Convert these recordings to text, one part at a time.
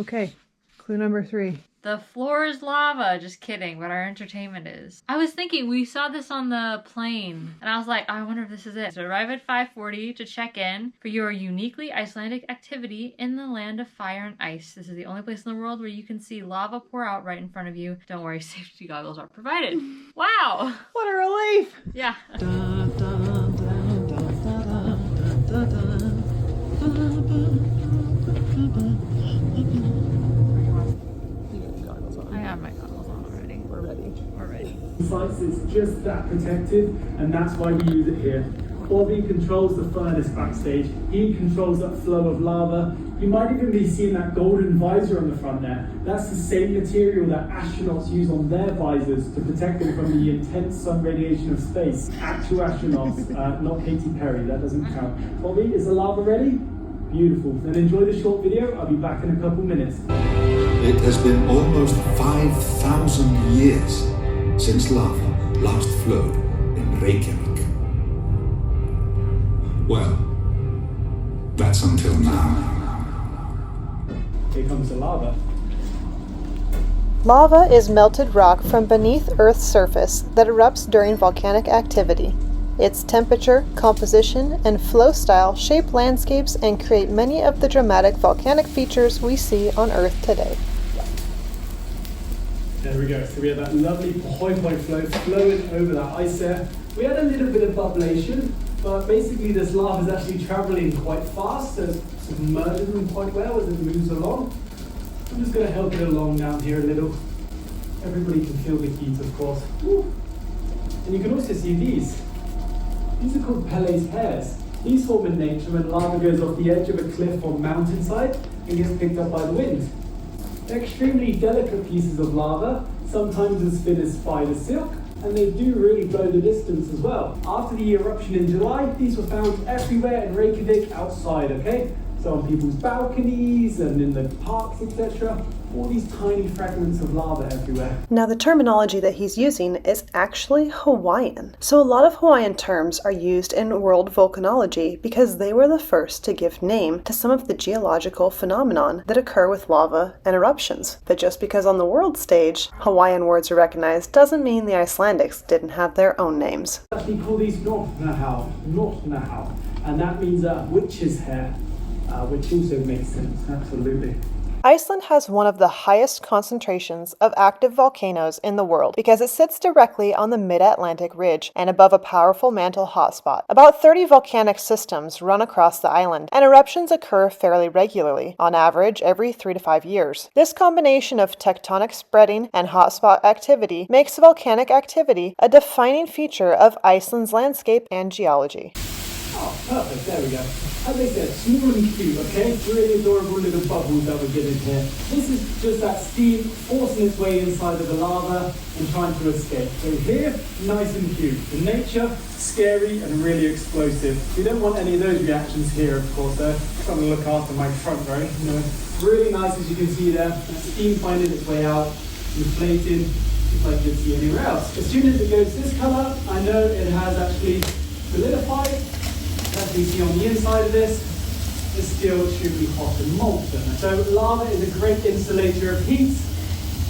Okay, clue number 3. The floor is lava. Just kidding, but our entertainment is. I was thinking, we saw this on the plane, and I was like, I wonder if this is it. So arrive at 5:40 to check in for your uniquely Icelandic activity in the land of fire and ice. This is the only place in the world where you can see lava pour out right in front of you. Don't worry, safety goggles are provided. Wow! What a relief! Yeah. Sites, it's just that protective, and that's why we use it here. Bobby controls the furnace backstage. He controls that flow of lava. You might even be seeing that golden visor on the front there. That's the same material that astronauts use on their visors to protect them from the intense sun radiation of space. Actual astronauts, not Katy Perry, that doesn't count. Bobby, is the lava ready? Beautiful. Then enjoy the short video. I'll be back in a couple minutes. It has been almost 5,000 years since lava last flowed in Reykjavík. Well, that's until now. Here comes the lava. Lava is melted rock from beneath Earth's surface that erupts during volcanic activity. Its temperature, composition, and flow style shape landscapes and create many of the dramatic volcanic features we see on Earth today. There we go. So we have that lovely hoi flow flowing over that ice there. We had a little bit of bubblation, but basically this lava is actually traveling quite fast, so it's submerging them quite well as it moves along. I'm just going to help it along down here a little. Everybody can feel the heat, of course. Woo. And you can also see these. These are called Pele's hairs. These form in nature when lava goes off the edge of a cliff or mountainside and gets picked up by the wind. They're extremely delicate pieces of lava, sometimes as thin as spider silk, and they do really go the distance as well. After the eruption in July, these were found everywhere in Reykjavík outside, okay? So on people's balconies and in the parks, etc. All these tiny fragments of lava everywhere. Now the terminology that he's using is actually Hawaiian. So a lot of Hawaiian terms are used in world volcanology because they were the first to give name to some of the geological phenomenon that occur with lava and eruptions. But just because on the world stage Hawaiian words are recognized doesn't mean the Icelandics didn't have their own names. We call these Nortnahau, and that means witch's hair, which also makes sense, absolutely. Iceland has one of the highest concentrations of active volcanoes in the world because it sits directly on the mid-Atlantic ridge and above a powerful mantle hotspot. About 30 volcanic systems run across the island, and eruptions occur fairly regularly, on average every 3 to 5 years. This combination of tectonic spreading and hotspot activity makes volcanic activity a defining feature of Iceland's landscape and geology. Oh, perfect, there we go. As I said, small and cute, okay? Really adorable little bubbles that we're getting here. This is just that steam forcing its way inside of the lava and trying to escape. So here, nice and cute. In nature, scary and really explosive. We don't want any of those reactions here, of course, though. I'm trying to look after my front row. You know, really nice, as you can see there. That steam finding its way out, inflating, just like you'd see anywhere else. As soon as it goes this color, I know it has actually solidified. As we see on the inside of this, it's still extremely hot and molten. So lava is a great insulator of heat.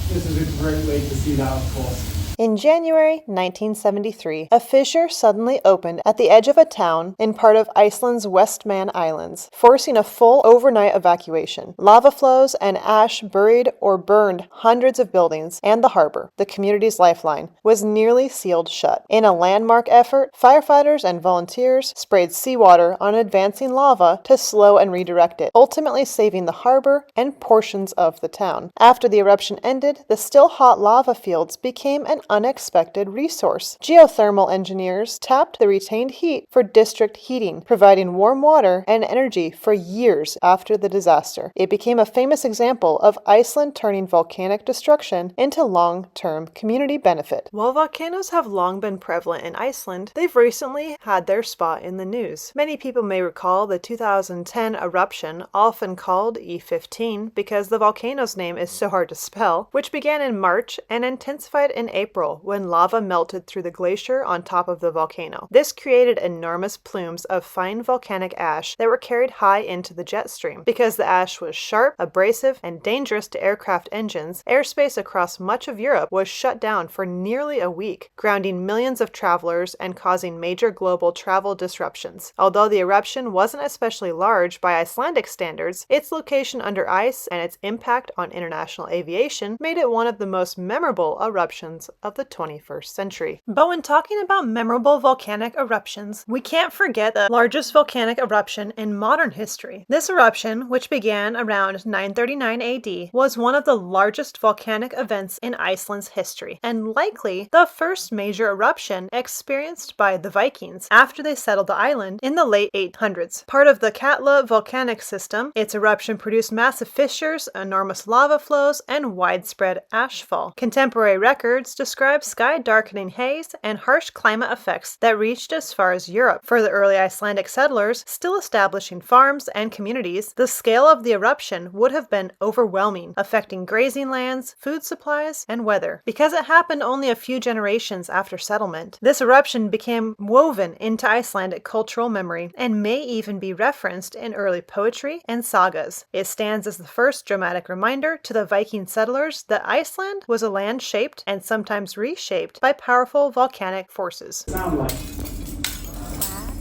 This is a great way to see that, of course. In January 1973, a fissure suddenly opened at the edge of a town in part of Iceland's Westman Islands, forcing a full overnight evacuation. Lava flows and ash buried or burned hundreds of buildings, and the harbor, the community's lifeline, was nearly sealed shut. In a landmark effort, firefighters and volunteers sprayed seawater on advancing lava to slow and redirect it, ultimately saving the harbor and portions of the town. After the eruption ended, the still hot lava fields became an unexpected resource. Geothermal engineers tapped the retained heat for district heating, providing warm water and energy for years after the disaster. It became a famous example of Iceland turning volcanic destruction into long-term community benefit. While volcanoes have long been prevalent in Iceland, they've recently had their spot in the news. Many people may recall the 2010 eruption, often called E15 because the volcano's name is so hard to spell, which began in March and intensified in April April when lava melted through the glacier on top of the volcano. This created enormous plumes of fine volcanic ash that were carried high into the jet stream. Because the ash was sharp, abrasive, and dangerous to aircraft engines, airspace across much of Europe was shut down for nearly a week, grounding millions of travelers and causing major global travel disruptions. Although the eruption wasn't especially large by Icelandic standards, its location under ice and its impact on international aviation made it one of the most memorable eruptions of the 21st century. But when talking about memorable volcanic eruptions, we can't forget the largest volcanic eruption in modern history. This eruption, which began around 939 AD, was one of the largest volcanic events in Iceland's history, and likely the first major eruption experienced by the Vikings after they settled the island in the late 800s. Part of the Katla volcanic system, its eruption produced massive fissures, enormous lava flows, and widespread ashfall. Contemporary records describe sky-darkening haze and harsh climate effects that reached as far as Europe. For the early Icelandic settlers, still establishing farms and communities, the scale of the eruption would have been overwhelming, affecting grazing lands, food supplies, and weather. Because it happened only a few generations after settlement, this eruption became woven into Icelandic cultural memory and may even be referenced in early poetry and sagas. It stands as the first dramatic reminder to the Viking settlers that Iceland was a land shaped and sometimes reshaped by powerful volcanic forces. Sound like?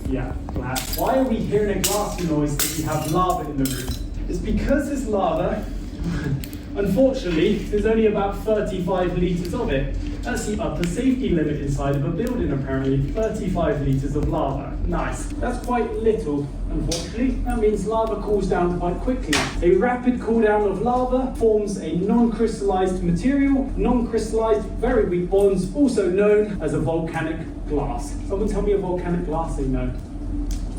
Yeah, flat. Why are we hearing a glassy noise if we have lava in the room? It's because this lava, unfortunately, there's only about 35 litres of it. That's the upper safety limit inside of a building, apparently. 35 litres of lava. Nice. That's quite little, unfortunately. That means lava cools down quite quickly. A rapid cool down of lava forms a non-crystallized material, non-crystallized, very weak bonds, also known as a volcanic glass. Someone tell me a volcanic glass they know.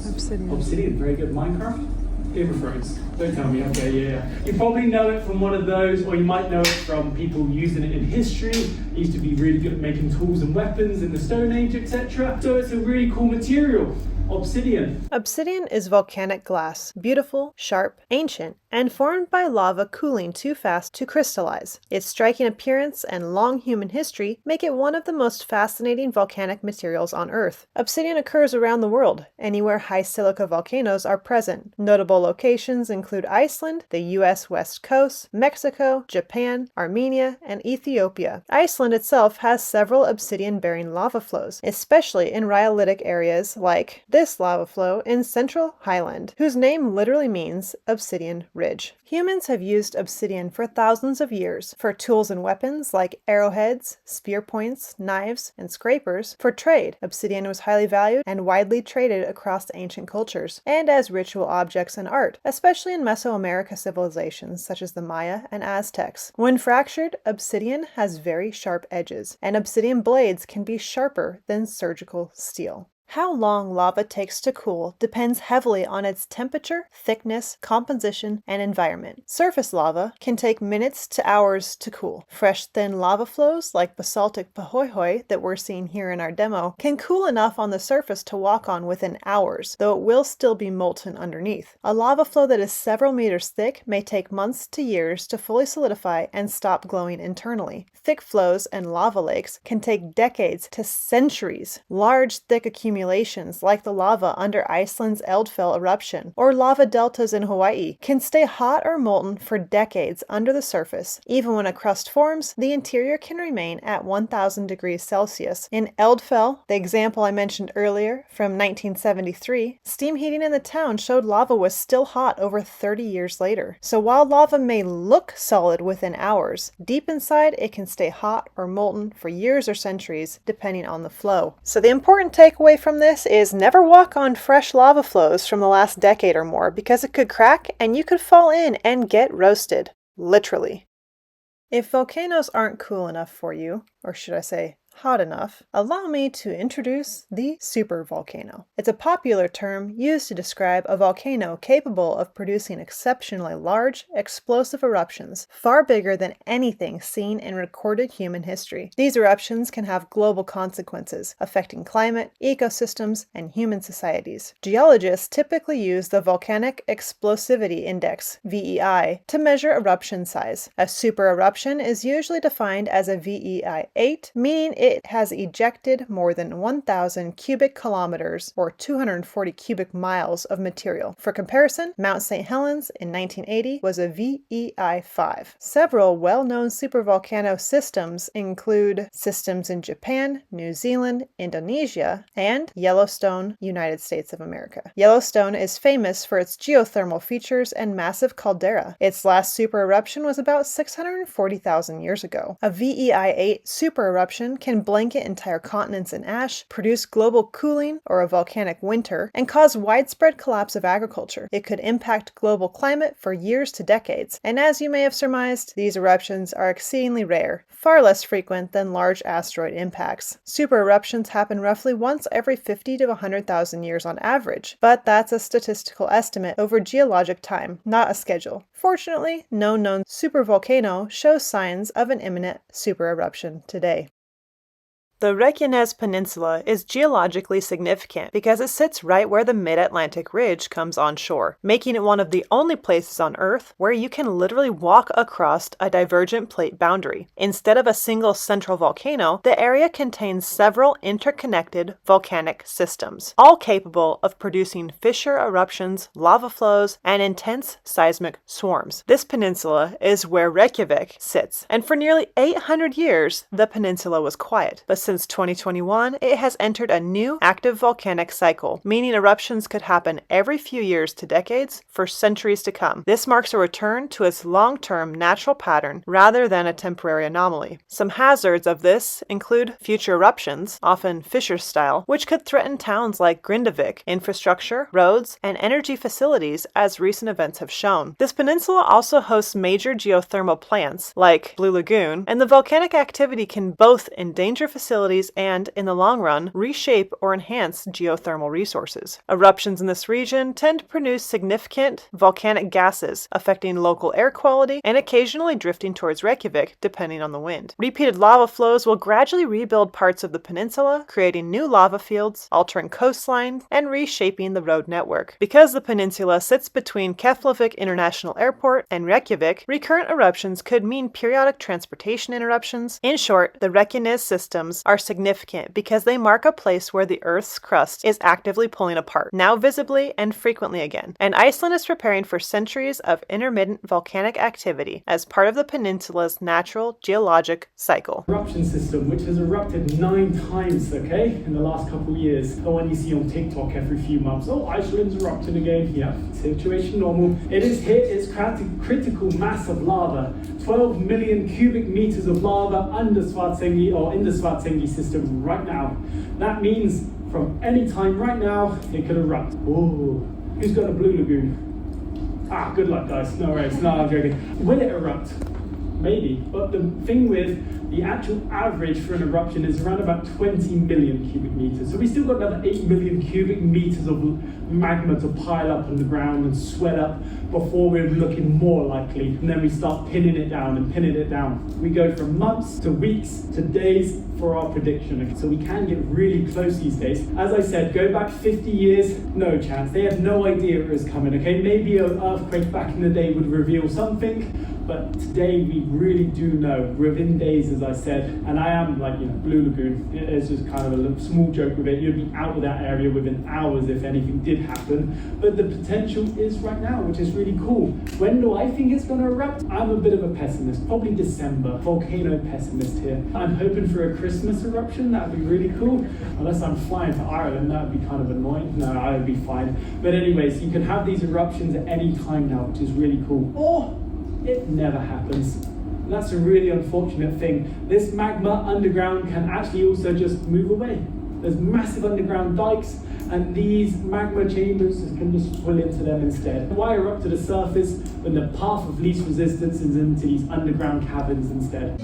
Obsidian. Obsidian, very good. Minecraft? Game of Thrones. Don't tell me. Okay, yeah. You probably know it from one of those, or you might know it from people using it in history. It used to be really good at making tools and weapons in the Stone Age, etc. So it's a really cool material. Obsidian. Obsidian is volcanic glass, beautiful, sharp, ancient, and formed by lava cooling too fast to crystallize. Its striking appearance and long human history make it one of the most fascinating volcanic materials on Earth. Obsidian occurs around the world, anywhere high silica volcanoes are present. Notable locations include Iceland, the US West Coast, Mexico, Japan, Armenia, and Ethiopia. Iceland itself has several obsidian-bearing lava flows, especially in rhyolitic areas like this lava flow in Central Highland, whose name literally means obsidian ridge. Humans have used obsidian for thousands of years for tools and weapons like arrowheads, spear points, knives, and scrapers. For trade, obsidian was highly valued and widely traded across ancient cultures, and as ritual objects in art, especially in Mesoamerica civilizations such as the Maya and Aztecs. When fractured, obsidian has very sharp edges, and obsidian blades can be sharper than surgical steel. How long lava takes to cool depends heavily on its temperature, thickness, composition, and environment. Surface lava can take minutes to hours to cool. Fresh, thin lava flows, like basaltic pahoehoe that we're seeing here in our demo, can cool enough on the surface to walk on within hours, though it will still be molten underneath. A lava flow that is several meters thick may take months to years to fully solidify and stop glowing internally. Thick flows and lava lakes can take decades to centuries. Large, thick accumulations like the lava under Iceland's Eldfell eruption or lava deltas in Hawaii can stay hot or molten for decades under the surface. Even when a crust forms, the interior can remain at 1000 degrees Celsius. In Eldfell, the example I mentioned earlier from 1973, steam heating in the town showed lava was still hot over 30 years later. So while lava may look solid within hours, deep inside it can stay hot or molten for years or centuries depending on the flow. So the important takeaway from this is never walk on fresh lava flows from the last decade or more because it could crack and you could fall in and get roasted. Literally. If volcanoes aren't cool enough for you, or should I say hot enough, allow me to introduce the supervolcano. It's a popular term used to describe a volcano capable of producing exceptionally large, explosive eruptions, far bigger than anything seen in recorded human history. These eruptions can have global consequences, affecting climate, ecosystems, and human societies. Geologists typically use the Volcanic Explosivity Index, VEI, to measure eruption size. A supereruption is usually defined as a VEI 8, meaning it has ejected more than 1,000 cubic kilometers or 240 cubic miles of material. For comparison, Mount St. Helens in 1980 was a VEI 5. Several well-known supervolcano systems include systems in Japan, New Zealand, Indonesia, and Yellowstone, United States of America. Yellowstone is famous for its geothermal features and massive caldera. Its last supereruption was about 640,000 years ago. A VEI 8 supereruption can blanket entire continents in ash, produce global cooling or a volcanic winter, and cause widespread collapse of agriculture. It could impact global climate for years to decades, and as you may have surmised, these eruptions are exceedingly rare, far less frequent than large asteroid impacts. Supereruptions happen roughly once every 50 to 100,000 years on average, but that's a statistical estimate over geologic time, not a schedule. Fortunately, no known supervolcano shows signs of an imminent supereruption today. The Reykjanes Peninsula is geologically significant because it sits right where the Mid-Atlantic Ridge comes onshore, making it one of the only places on Earth where you can literally walk across a divergent plate boundary. Instead of a single central volcano, the area contains several interconnected volcanic systems, all capable of producing fissure eruptions, lava flows, and intense seismic swarms. This peninsula is where Reykjavík sits, and for nearly 800 years, the peninsula was quiet. But since 2021, it has entered a new active volcanic cycle, meaning eruptions could happen every few years to decades for centuries to come. This marks a return to its long-term natural pattern rather than a temporary anomaly. Some hazards of this include future eruptions, often fissure style, which could threaten towns like Grindavik, infrastructure, roads, and energy facilities, as recent events have shown. This peninsula also hosts major geothermal plants like Blue Lagoon, and the volcanic activity can both endanger facilities and, in the long run, reshape or enhance geothermal resources. Eruptions in this region tend to produce significant volcanic gases, affecting local air quality and occasionally drifting towards Reykjavík, depending on the wind. Repeated lava flows will gradually rebuild parts of the peninsula, creating new lava fields, altering coastlines, and reshaping the road network. Because the peninsula sits between Keflavik International Airport and Reykjavík, recurrent eruptions could mean periodic transportation interruptions. In short, the Reykjanes systems are significant because they mark a place where the Earth's crust is actively pulling apart, now visibly and frequently again. And Iceland is preparing for centuries of intermittent volcanic activity as part of the peninsula's natural geologic cycle. Eruption system, which has erupted 9 times, okay, in the last couple of years. The one you see on TikTok every few months. Oh, Iceland's erupting again. Yeah, situation normal. It has hit its critical mass of lava. 12 million cubic meters of lava under Svartsengi or in the Svartsengi system right now. That means from any time right now, it could erupt. Oh, who's got a Blue Lagoon? Ah, good luck, guys. No worries. No, I'm joking. Will it erupt? Maybe. But the thing with the actual average for an eruption is around about 20 million cubic meters. So we still got another 8 million cubic meters of magma to pile up on the ground and swell up before we're looking more likely. And then we start pinning it down and pinning it down. We go from months to weeks to days for our prediction. So we can get really close these days. As I said, go back 50 years, no chance. They had no idea it was coming, okay? Maybe an earthquake back in the day would reveal something, but today we really do know, within days, as I said. And I am like, Blue Lagoon, it's just kind of a little small joke with it. You'd be out of that area within hours if anything did happen. But the potential is right now, which is really cool. When do I think it's going to erupt? I'm a bit of a pessimist, probably December. Volcano pessimist here. I'm hoping for a Christmas eruption. That would be really cool. Unless I'm flying to Ireland, that would be kind of annoying. No, I would be fine. But anyways, you can have these eruptions at any time now, which is really cool. Or it never happens. And that's a really unfortunate thing. This magma underground can actually also just move away. There's massive underground dikes, and these magma chambers can just spill into them instead. Why erupt to the surface when the path of least resistance is into these underground caverns instead?